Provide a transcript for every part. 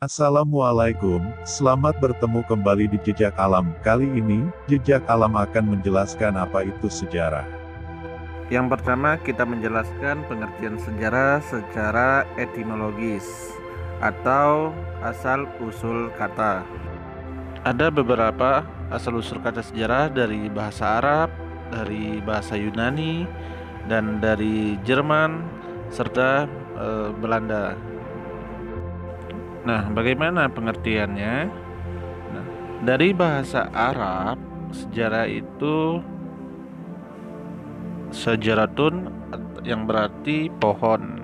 Assalamualaikum, selamat bertemu kembali di Jejak Alam. Kali ini, Jejak Alam akan menjelaskan apa itu sejarah. Yang pertama, kita menjelaskan pengertian sejarah secara etimologis atau asal-usul kata. Ada beberapa asal-usul kata sejarah dari bahasa Arab, dari bahasa Yunani, dan dari Jerman, serta Belanda. Nah, bagaimana pengertiannya? Nah, dari bahasa Arab, sejarah itu sejaratun yang berarti pohon.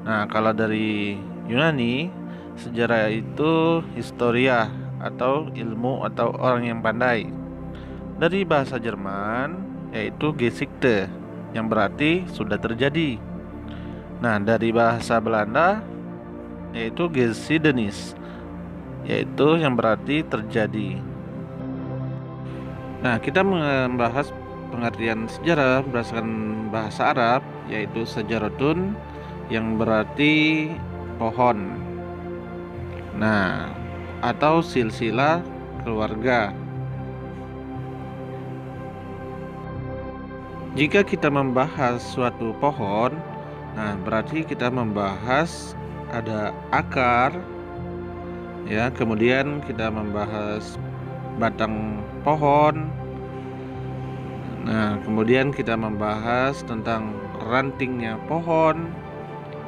Nah, kalau dari Yunani, sejarah itu historia atau ilmu atau orang yang pandai. Dari bahasa Jerman, yaitu Geschichte yang berarti sudah terjadi. Nah, dari bahasa Belanda, yaitu Geschiedenis, yaitu yang berarti terjadi. Nah, kita membahas pengertian sejarah berdasarkan bahasa Arab, yaitu sejaratun yang berarti pohon. Nah, atau silsilah keluarga. Jika kita membahas suatu pohon, nah berarti kita membahas ada akar, ya, kemudian kita membahas batang pohon. Nah, kemudian kita membahas tentang rantingnya pohon,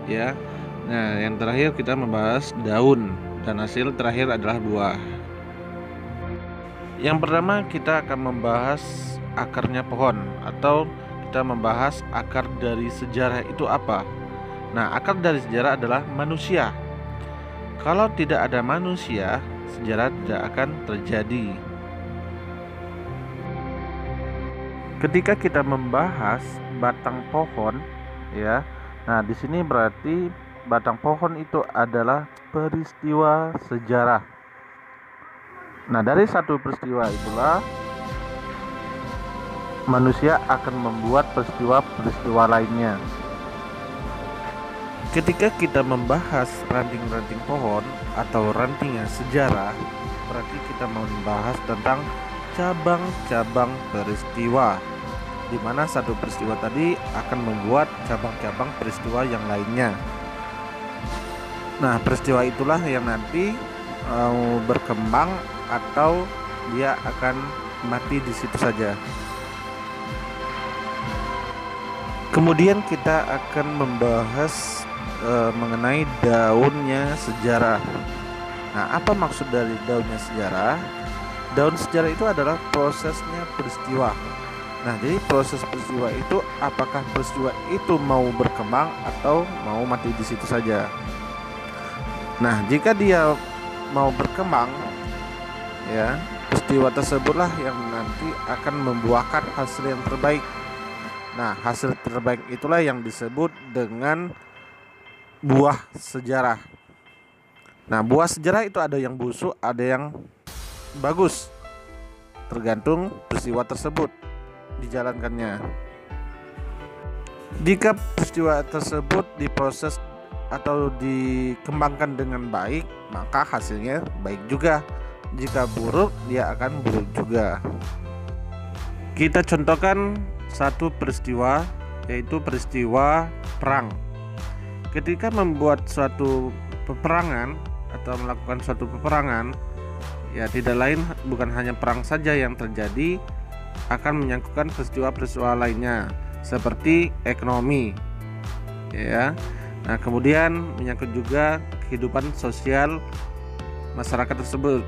ya. Nah, yang terakhir kita membahas daun, dan hasil terakhir adalah buah. Yang pertama kita akan membahas akarnya pohon, atau kita membahas akar dari sejarah itu apa. Nah, akar dari sejarah adalah manusia. Kalau tidak ada manusia, sejarah tidak akan terjadi. Ketika kita membahas batang pohon, ya. Nah, di sini berarti batang pohon itu adalah peristiwa sejarah. Nah, dari satu peristiwa itulah manusia akan membuat peristiwa-peristiwa lainnya. Ketika kita membahas ranting-ranting pohon atau rantingnya sejarah, berarti kita membahas tentang cabang-cabang peristiwa, di mana satu peristiwa tadi akan membuat cabang-cabang peristiwa yang lainnya. Nah, peristiwa itulah yang nanti berkembang atau dia akan mati di situ saja. Kemudian kita akan membahas mengenai daunnya sejarah. Nah, apa maksud dari daunnya sejarah? Daun sejarah itu adalah prosesnya peristiwa. Nah, jadi proses peristiwa itu, apakah peristiwa itu mau berkembang atau mau mati di situ saja. Nah, jika dia mau berkembang, ya, peristiwa tersebutlah yang nanti akan membuahkan hasil yang terbaik. Nah, hasil terbaik itulah yang disebut dengan buah sejarah. Nah, buah sejarah itu ada yang busuk, ada yang bagus, tergantung peristiwa tersebut dijalankannya. Jika peristiwa tersebut diproses atau dikembangkan dengan baik, maka hasilnya baik juga. Jika buruk, dia akan buruk juga. Kita contohkan satu peristiwa, yaitu peristiwa perang. Ketika membuat suatu peperangan atau melakukan suatu peperangan, ya tidak lain bukan hanya perang saja yang terjadi, akan menyangkutkan peristiwa-peristiwa lainnya seperti ekonomi, ya. Nah, kemudian menyangkut juga kehidupan sosial masyarakat tersebut,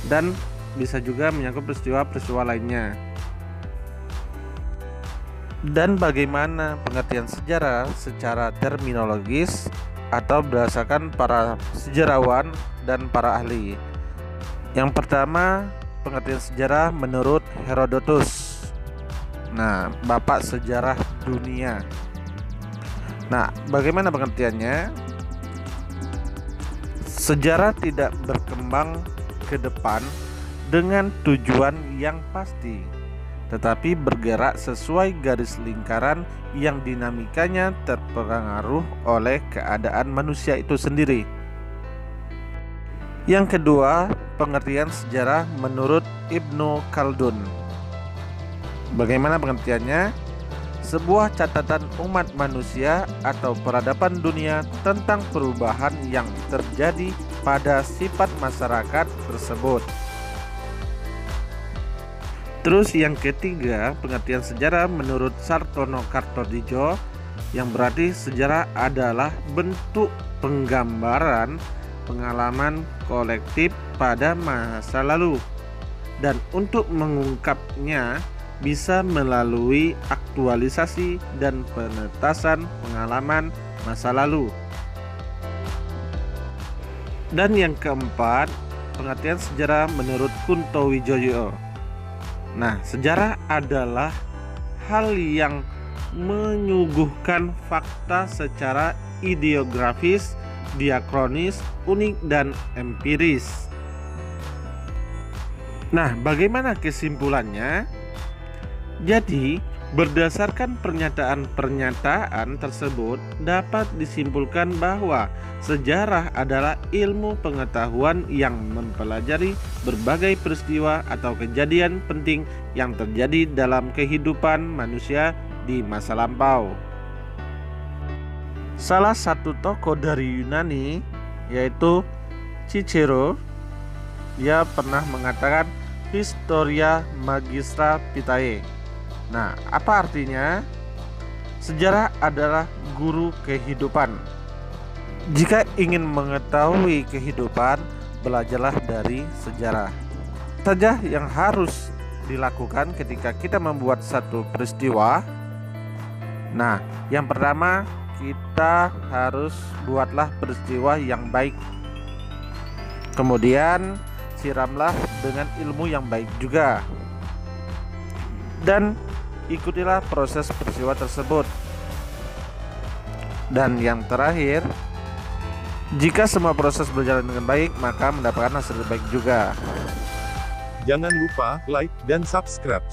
dan bisa juga menyangkut peristiwa-peristiwa lainnya. Dan bagaimana pengertian sejarah secara terminologis atau berdasarkan para sejarawan dan para ahli. Yang pertama, pengertian sejarah menurut Herodotus. Nah, bapak sejarah dunia. Nah, bagaimana pengertiannya? Sejarah tidak berkembang ke depan dengan tujuan yang pasti, tetapi bergerak sesuai garis lingkaran yang dinamikanya terpengaruh oleh keadaan manusia itu sendiri. Yang kedua, pengertian sejarah menurut Ibnu Khaldun. Bagaimana pengertiannya? Sebuah catatan umat manusia atau peradaban dunia tentang perubahan yang terjadi pada sifat masyarakat tersebut. Terus yang ketiga, pengertian sejarah menurut Sartono Kartodijo, yang berarti sejarah adalah bentuk penggambaran pengalaman kolektif pada masa lalu, dan untuk mengungkapnya bisa melalui aktualisasi dan penetasan pengalaman masa lalu. Dan yang keempat, pengertian sejarah menurut Kunto Wijoyo. Nah, sejarah adalah hal yang menyuguhkan fakta secara ideografis, diakronis, unik, dan empiris. Nah, bagaimana kesimpulannya? Jadi, berdasarkan pernyataan-pernyataan tersebut dapat disimpulkan bahwa sejarah adalah ilmu pengetahuan yang mempelajari berbagai peristiwa atau kejadian penting yang terjadi dalam kehidupan manusia di masa lampau. Salah satu tokoh dari Yunani, yaitu Cicero, dia pernah mengatakan Historia Magistra Vitae. Nah, apa artinya? Sejarah adalah guru kehidupan. Jika ingin mengetahui kehidupan, belajarlah dari sejarah. Saja yang harus dilakukan ketika kita membuat satu peristiwa. Nah, yang pertama, kita harus buatlah peristiwa yang baik. Kemudian siramlah dengan ilmu yang baik juga. Dan ikutilah proses peristiwa tersebut. Dan yang terakhir, jika semua proses berjalan dengan baik, maka mendapatkan hasil baik juga. Jangan lupa like dan subscribe.